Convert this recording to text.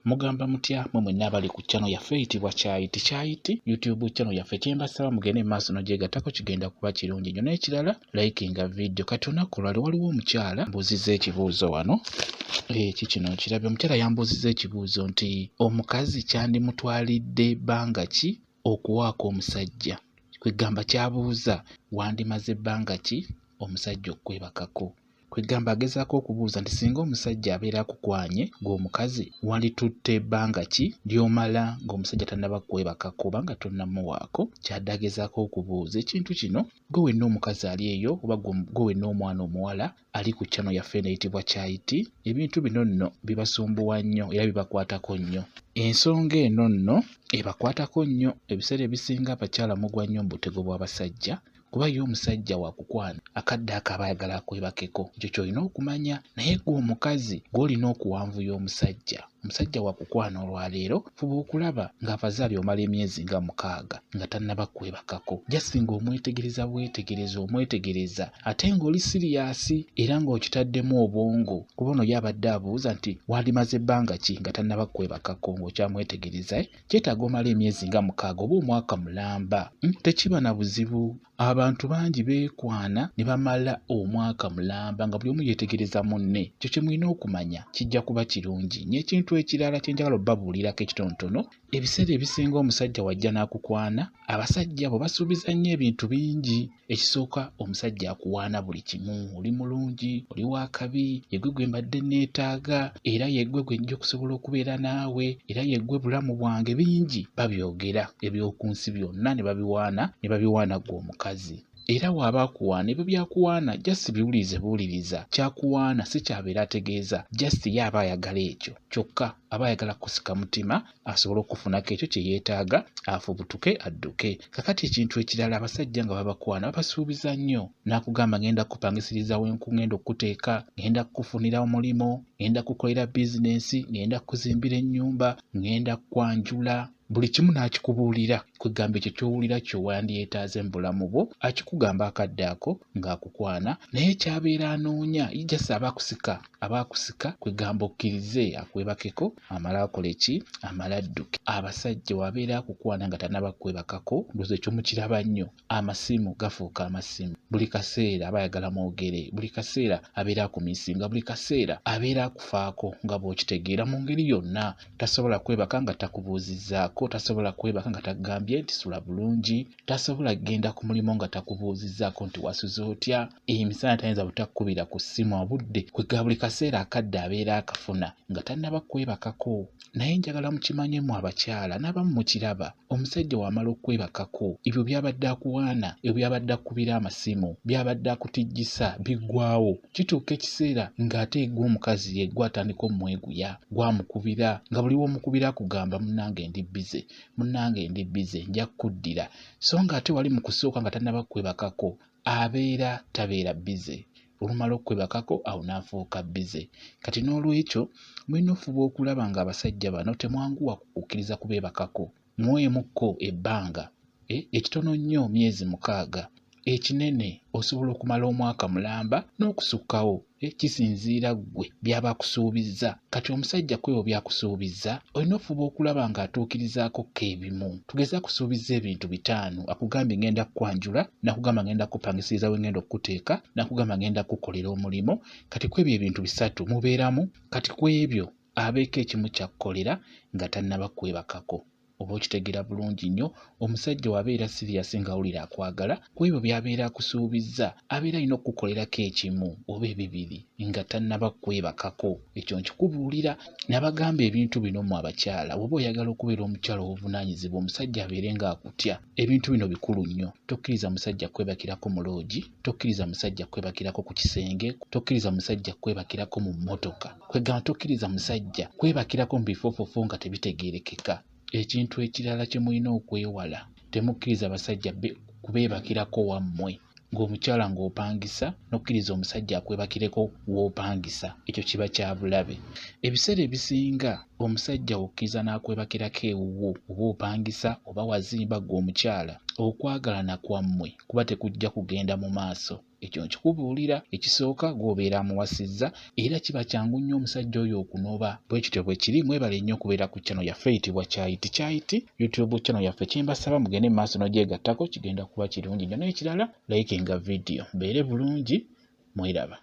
mugamba mutya mwe mwenna abali ku channel yaffe eyitibwa Kyayiti YouTube channel yaffe kyembasaba mugende maaso n'ogyegattako kigenda kuba kirungi nnyo n'ekirala likinga video kati olunaku lwali waliwo omukyala mbuuzizza ekibuuzo wano kino kirabye omukyala yambuuzizza ekibuuzo nti omukazi kyandimutwalidde bbanga ki okuwaako omusajja kwegamba kyabuuza wandimaze bbanga ki omusajja okwebakako kwegamba agezaako okubuuza nti singa omusajja abeera akukwanye ng'omukazi wanditutte ebbanga ki ly'omala ng'omusajja tannaba kwebakako kubanga tonnamuwaako kyadde agezaako okubuuza ekintu kino gwe wenna omukazi ali eyo oba gwe wenna omwana omuwala ali ku channel yaffe eyitibwa Kyayiti ebintu bino nno bibasumbuwa nnyo era bibakwatako nnyo ensonga eno nno ebakwatako nnyo ebiseera ebisinga abakyala mugwa nnyo mu butego bw'abasajja kuba ye omusajja wakukwana akadde akaba ayagala akwebakeko ekyo ky'olina okumanya naye gwe omukazi gw'olina okuwanvuya omusajja wakukwana olwaleero fuba okulaba ng'abazaali omala emyezi nga 6 nga tannaba kwebakako jasi ng'omwetegereza ate ng'oli siriyasi era ng'okitaddemu obwongo kuba ono ye abadde abuuza nti wandimaze ebbanga ki nga tannaba kwebakako ng'okyamwetegereza kyetaaga omala emyezi nga 6 oba omwaka mulamba tekiba na buzibu abantu bangi beekwana ne bamala omwaka mulamba nga buli omu yeetegereza munne ekyo kye mulina okumanya kijja kuba kirungi n'ekintu ekirala kye njagala obbabuulirako ekitonotono ebiseera ebisinga omusajja wajja n'akukwana abasajja bo basuubiza nnyo ebintu bingi ekisooka omusajja akuwaana buli kimu oli mulungi oli wakabi yegwe gwe mbadde neetaaga era yegwe gwe nja okusobola okubeera naawe era yegwe bulamu bwange bingi babyogera eby'oku nsi byonna ne babiwaana gwe omukazi era waba akuwaana ebyo byakuwaana just buwuliriza kyakuwaana si kyabeera ategeeza just ye aba ayagala ekyo kyokka aba ayagala kusika mutima asobole okufunako ekyo kye yeetaaga afubutuke adduke kakati ekintu ekirala abasajja nga babakwana babasuubiza nnyo n'akugamba ngenda kupangisiriza wenku ngenda okuteeka ngenda kukufunira omulimu ngenda kukolera bizinensi ngenda kuzimbira ennyumba ngenda kwanjula buli kimu n'akikubuulira kwegamba ekyo ky'owulira ky'owandiyetaaze mu bulamu bwo akikugamba akadde ako ng'akukwana naye kyabeera anoonya jasi aba akusika kwegamba okkirize akwebakeko amala akole ki amala adduke abasajja wabeera akukwana nga tannaba kwebakako ndowooza ekyo mukiraba nnyo amasimu gafuuka amasimu buli kaseera aba ayagala mwogere buli kaseera abeera akumiisinga buli kaseera abeera akufaako nga bw'okitegeera mu ngeri yonna tasobola kwebaka nga takubuuzizzaako tasobola kwebaka nga takugambye nti sula bulungi tasobola kgenda ku mulimu nga takubuuzizzaako nti wasuze otya emisana tayinza butakukubira ku ssimu obudde kwegamba buli kaseera akadde abeera akafuna nga tannaba kwebakako naye njagala mukimanyemu abakyala n'abamu mukiraba omusajja wamala okwebakako ebyo byabadde akuwaana ebyo byabadde akubira amasimu byabadde akutijjisa biggwaawo kituuka ekiseera ng'ate gwe omukazi ye gwatandika omumweguya gwamukubira nga buli w'omukubira akugamba munnange ndi bize nja kuddira so ng'ate wali mu kusooka nga tannaba kwebakako abeera tabeera bize olumala okwebakako awo n'afuuka bize kati n'olwekyo mulina ofuba okulaba ng'abasajja bano temwanguwa kukkiriza kubeebakako muweemukko ebbanga ekitono nnyo myezi 6 ekinene osobola okumala omwaka mulamba n'okusukkawo kisinziira ggwe byaba kusuubizza kati omusajja kwebo byakusuubizza olina ofuba okulaba ng'atuukirizaako ebimu tugeza kusuubiza ebintu 5 akugambye ngenda kukwanjula nakugamba ngenda kupangisiriza we ngenda okuteeka nakugamba ngenda kukolera omulimu kati kwebyo ebintu 3 mubeeramu kati kwebyo abeeko ekimu kyakukolera nga tannaba kwebakako oba okitegeera bulungi nnyo omusajja wabeera siriyasi ng'awulira akwagala kwebyo byabeera akusuubizza abeera alina okukukolerako ekimu oba ebibiri nga tannaba kwebakako ekyo nkikubuulira nabagamba ebintu bino mu abakyala bw'oba oyagala okubeera omukyala ow'obuvunaanyizibwa omusajja abeere ng'akutya ebintu bino bikulu nnyo tokkiriza musajja kwebakirako mu loogi tokkiriza musajja kwebakirako ku kisenge tokkiriza musajja kwebakirako mu mmotoka kwegamba tokkiriza musajja kwebakirako mu bifofofo nga tebitegeerekeka ekintu ekirala kye mulina okwewala temukkiriza abasajja kubeebakirako wammwe ng'omukyala ng'opangisa n'okkiriza omusajja akwebakireko w'opangisa ekyo kiba kya bulabe ebiseera ebisinga omusajja okkiriza n'akwebakirako ewuwo oba opangisa oba wazimba ggwe omukyala okwagalana kwammwe kuba tekujja kugenda mu maaso ekyo nkikubuulira. Ekisooka gw'obeera amuwasizza era kiba kyangu nnyo omusajja oyo okunoba. Bwe kityo bwe kiri. Mwebale nnyo okubeera ku channel yaffe eyitibwa Kyayiti YouTube channel yaffe. Kyembasaba mugende mu maaso n'ogyegattako, kigenda kuba kirungi nnyo. N'ekirala likinga video. Mbeere bulungi, mweraba.